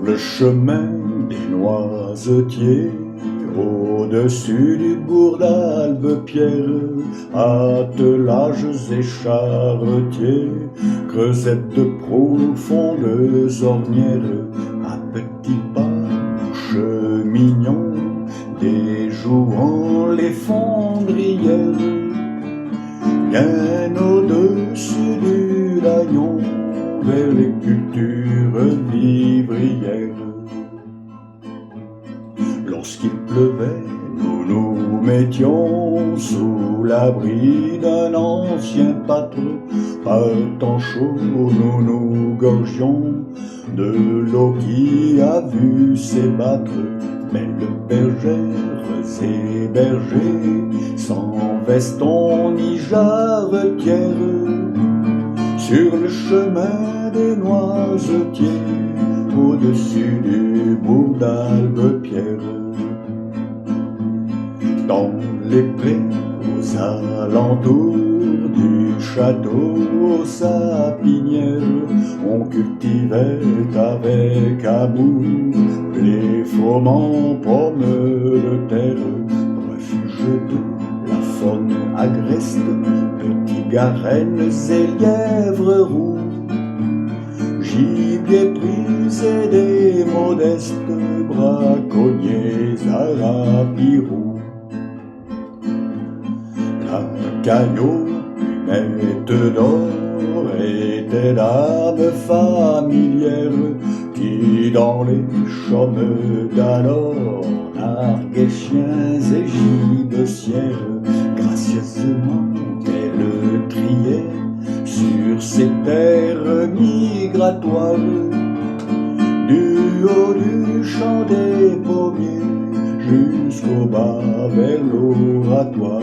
le chemin des noisetiers, au-dessus du bourg d'Albepierre, attelages et charretiers, creusettes de profondes ornières, à petits pas cheminons, déjouant les fondrières, bien au-dessus du Layon, vers les cultures vivrières. Lorsqu'il pleuvait, nous nous mettions sous l'abri d'un ancien pâtre. Par temps chaud, nous nous gorgions de l'eau qui a vu s'ébattre. Belles bergères et bergers, sans veston ni jarretière, sur le chemin des noisetiers, au-dessus du bourg d'Albepierre. Dans les prés, aux alentours du château aux sapinières, on cultivait avec amour les froment pommes de terre, refuge de la faune agreste, petits garennes et lièvres roux, gibier pris et des modestes braconniers à Rapirou. La caillou, plumette d'or, était dame familière qui dans les chaumes d'alors narguait chiens et gibecières. Gracieusement elle triait sur ces terres migratoires, du haut du champ des pommiers jusqu'au bas vers l'oratoire.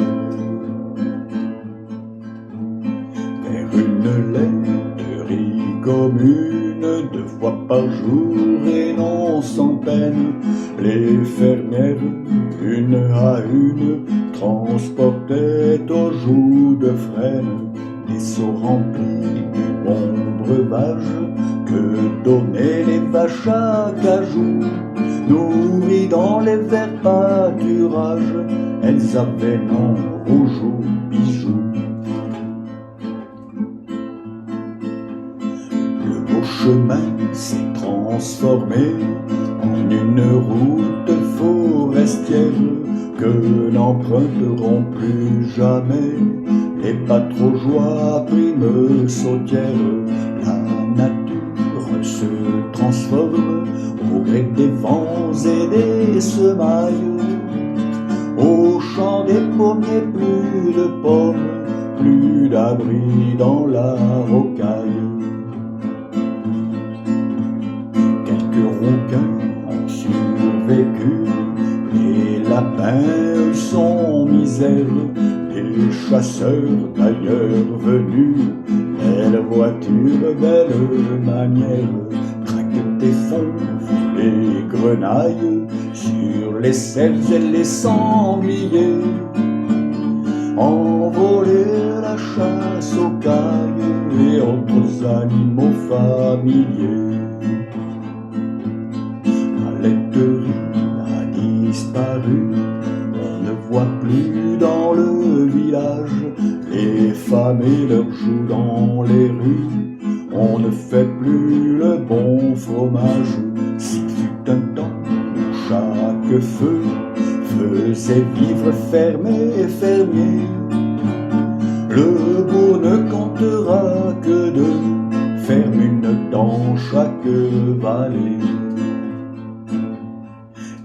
Vers une laiterie commune, 2 fois par jour et non sans peine, les fermières, une à une, transportaient aux joues de frêne des seaux remplis du bon breuvage que donnaient les vaches à cajou. Nourries dans les verts pâturages, elles avaient nom rouge ou bijoux. Le beau chemin s'est transformé en une route forestière que n'emprunteront plus jamais les patraugeois primes sautières. La nature se transforme au gré des vents et des semailles. Au champ des pommiers, plus de pommes, plus d'abri dans la rocaille. Quelques rouquins ont survécu, les lapins sont misères, les chasseurs d'ailleurs venus, belle voiture, belle manière, traquent des fauves, les grenailles, sur les cerfs et les sangliers, envoler la chasse aux cailles et autres animaux familiers. La laiterie a disparu, on ne voit plus dans le village les femmes et leurs joues dans les rues, on ne fait plus le bon fromage. S'il fut un temps où chaque feu faisait vivre fermé et fermier, le bourg ne comptera que 2 fermes, une dans chaque vallée.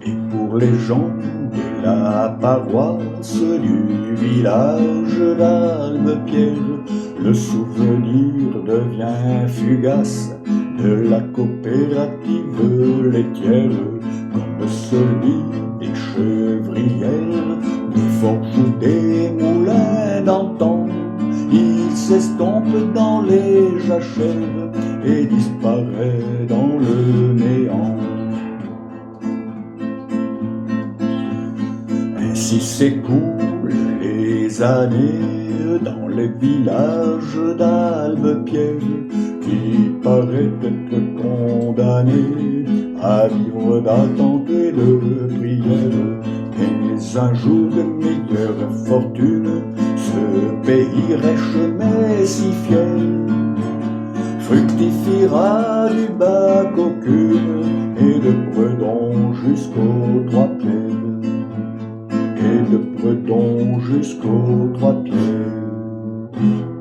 Et pour les gens de la paroisse du village d'Albepierre, le souvenir devient fugace de la coopérative laitière, comme celui des chevrières, des forges ou des moulins d'antan. Il s'estompe dans les jachères et disparaît dans le néant. Ainsi s'écoulent les années dans les villages d'Albepierre, qui paraît être condamnés à vivre d'attente et de prière. Mais un jour de meilleure fortune, ce pays riche mais si fier fructifiera du bac aucune, et de Bredon jusqu'aux Trois Pierres, et de Bredon jusqu'aux Trois Pierres.